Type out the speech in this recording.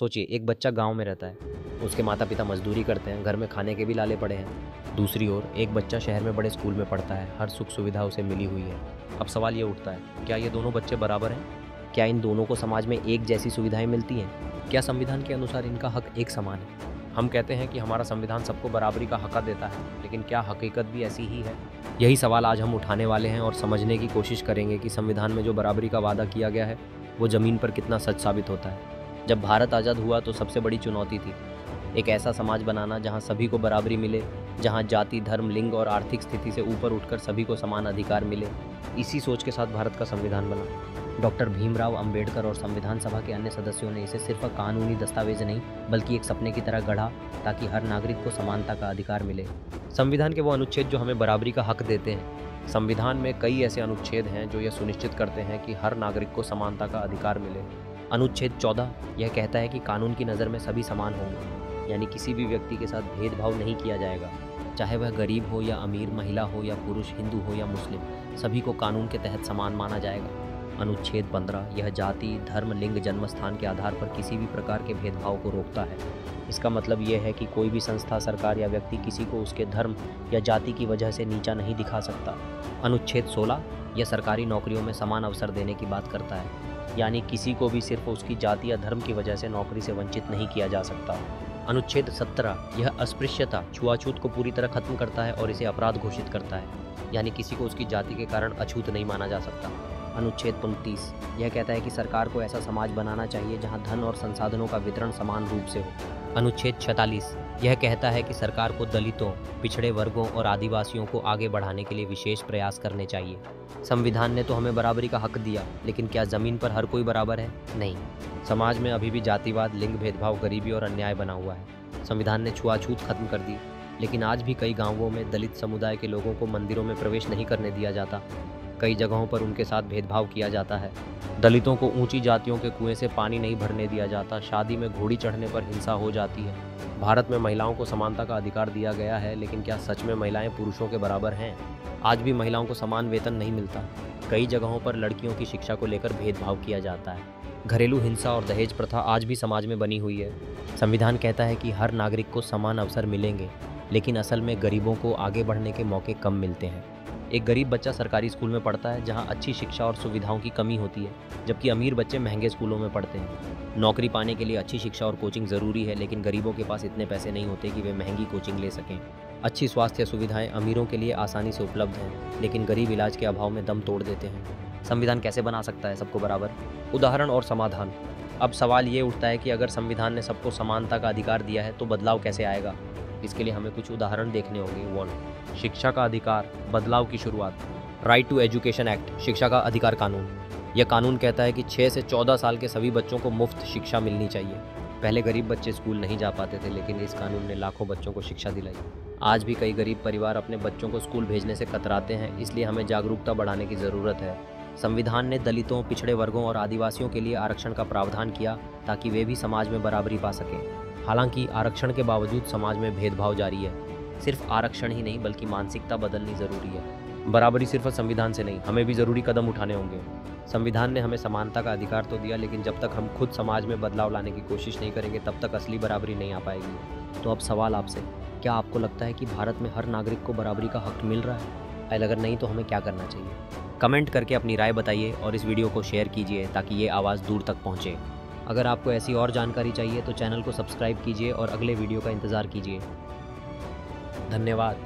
सोचिए, एक बच्चा गांव में रहता है, उसके माता पिता मजदूरी करते हैं, घर में खाने के भी लाले पड़े हैं। दूसरी ओर एक बच्चा शहर में बड़े स्कूल में पढ़ता है, हर सुख सुविधा उसे मिली हुई है। अब सवाल ये उठता है, क्या ये दोनों बच्चे बराबर हैं? क्या इन दोनों को समाज में एक जैसी सुविधाएं मिलती हैं? क्या संविधान के अनुसार इनका हक एक समान है? हम कहते हैं कि हमारा संविधान सबको बराबरी का हक देता है, लेकिन क्या हकीकत भी ऐसी ही है? यही सवाल आज हम उठाने वाले हैं और समझने की कोशिश करेंगे कि संविधान में जो बराबरी का वादा किया गया है वो ज़मीन पर कितना सच साबित होता है। जब भारत आज़ाद हुआ तो सबसे बड़ी चुनौती थी एक ऐसा समाज बनाना जहां सभी को बराबरी मिले, जहां जाति, धर्म, लिंग और आर्थिक स्थिति से ऊपर उठकर सभी को समान अधिकार मिले। इसी सोच के साथ भारत का संविधान बना। डॉक्टर भीमराव अंबेडकर और संविधान सभा के अन्य सदस्यों ने इसे सिर्फ कानूनी दस्तावेज नहीं बल्कि एक सपने की तरह गढ़ा, ताकि हर नागरिक को समानता का अधिकार मिले। संविधान के वो अनुच्छेद जो हमें बराबरी का हक देते हैं। संविधान में कई ऐसे अनुच्छेद हैं जो यह सुनिश्चित करते हैं कि हर नागरिक को समानता का अधिकार मिले। अनुच्छेद 14 यह कहता है कि कानून की नज़र में सभी समान होंगे, यानी किसी भी व्यक्ति के साथ भेदभाव नहीं किया जाएगा, चाहे वह गरीब हो या अमीर, महिला हो या पुरुष, हिंदू हो या मुस्लिम, सभी को कानून के तहत समान माना जाएगा। अनुच्छेद 15 यह जाति, धर्म, लिंग, जन्म स्थान के आधार पर किसी भी प्रकार के भेदभाव को रोकता है। इसका मतलब यह है कि कोई भी संस्था, सरकार या व्यक्ति किसी को उसके धर्म या जाति की वजह से नीचा नहीं दिखा सकता। अनुच्छेद 16 यह सरकारी नौकरियों में समान अवसर देने की बात करता है, यानी किसी को भी सिर्फ उसकी जाति या धर्म की वजह से नौकरी से वंचित नहीं किया जा सकता। अनुच्छेद 17 यह अस्पृश्यता, छुआछूत को पूरी तरह खत्म करता है और इसे अपराध घोषित करता है, यानी किसी को उसकी जाति के कारण अछूत नहीं माना जा सकता। अनुच्छेद 29 यह कहता है कि सरकार को ऐसा समाज बनाना चाहिए जहां धन और संसाधनों का वितरण समान रूप से हो। अनुच्छेद 46 यह कहता है कि सरकार को दलितों, पिछड़े वर्गों और आदिवासियों को आगे बढ़ाने के लिए विशेष प्रयास करने चाहिए। संविधान ने तो हमें बराबरी का हक दिया, लेकिन क्या ज़मीन पर हर कोई बराबर है? नहीं। समाज में अभी भी जातिवाद, लिंग भेदभाव, गरीबी और अन्याय बना हुआ है। संविधान ने छुआछूत खत्म कर दी, लेकिन आज भी कई गाँवों में दलित समुदाय के लोगों को मंदिरों में प्रवेश नहीं करने दिया जाता। कई जगहों पर उनके साथ भेदभाव किया जाता है। दलितों को ऊंची जातियों के कुएं से पानी नहीं भरने दिया जाता। शादी में घोड़ी चढ़ने पर हिंसा हो जाती है। भारत में महिलाओं को समानता का अधिकार दिया गया है, लेकिन क्या सच में महिलाएं पुरुषों के बराबर हैं? आज भी महिलाओं को समान वेतन नहीं मिलता। कई जगहों पर लड़कियों की शिक्षा को लेकर भेदभाव किया जाता है। घरेलू हिंसा और दहेज प्रथा आज भी समाज में बनी हुई है। संविधान कहता है कि हर नागरिक को समान अवसर मिलेंगे, लेकिन असल में गरीबों को आगे बढ़ने के मौके कम मिलते हैं। एक गरीब बच्चा सरकारी स्कूल में पढ़ता है जहां अच्छी शिक्षा और सुविधाओं की कमी होती है, जबकि अमीर बच्चे महंगे स्कूलों में पढ़ते हैं। नौकरी पाने के लिए अच्छी शिक्षा और कोचिंग ज़रूरी है, लेकिन गरीबों के पास इतने पैसे नहीं होते कि वे महंगी कोचिंग ले सकें। अच्छी स्वास्थ्य सुविधाएं अमीरों के लिए आसानी से उपलब्ध हैं, लेकिन गरीब इलाज के अभाव में दम तोड़ देते हैं। संविधान कैसे बना सकता है सबको बराबर? उदाहरण और समाधान। अब सवाल ये उठता है कि अगर संविधान ने सबको समानता का अधिकार दिया है तो बदलाव कैसे आएगा? इसके लिए हमें कुछ उदाहरण देखने होंगे। 1. शिक्षा का अधिकार, बदलाव की शुरुआत। राइट टू एजुकेशन एक्ट, शिक्षा का अधिकार कानून। यह कानून कहता है कि 6 से 14 साल के सभी बच्चों को मुफ्त शिक्षा मिलनी चाहिए। पहले गरीब बच्चे स्कूल नहीं जा पाते थे, लेकिन इस कानून ने लाखों बच्चों को शिक्षा दिलाई। आज भी कई गरीब परिवार अपने बच्चों को स्कूल भेजने से कतराते हैं, इसलिए हमें जागरूकता बढ़ाने की ज़रूरत है। संविधान ने दलितों, पिछड़े वर्गों और आदिवासियों के लिए आरक्षण का प्रावधान किया, ताकि वे भी समाज में बराबरी पा सकें। हालांकि आरक्षण के बावजूद समाज में भेदभाव जारी है। सिर्फ आरक्षण ही नहीं बल्कि मानसिकता बदलनी ज़रूरी है। बराबरी सिर्फ संविधान से नहीं, हमें भी ज़रूरी कदम उठाने होंगे। संविधान ने हमें समानता का अधिकार तो दिया, लेकिन जब तक हम खुद समाज में बदलाव लाने की कोशिश नहीं करेंगे तब तक असली बराबरी नहीं आ पाएगी। तो अब सवाल आपसे, क्या आपको लगता है कि भारत में हर नागरिक को बराबरी का हक मिल रहा है? अगर नहीं तो हमें क्या करना चाहिए? कमेंट करके अपनी राय बताइए और इस वीडियो को शेयर कीजिए ताकि ये आवाज़ दूर तक पहुँचे। अगर आपको ऐसी और जानकारी चाहिए तो चैनल को सब्सक्राइब कीजिए और अगले वीडियो का इंतज़ार कीजिए। धन्यवाद।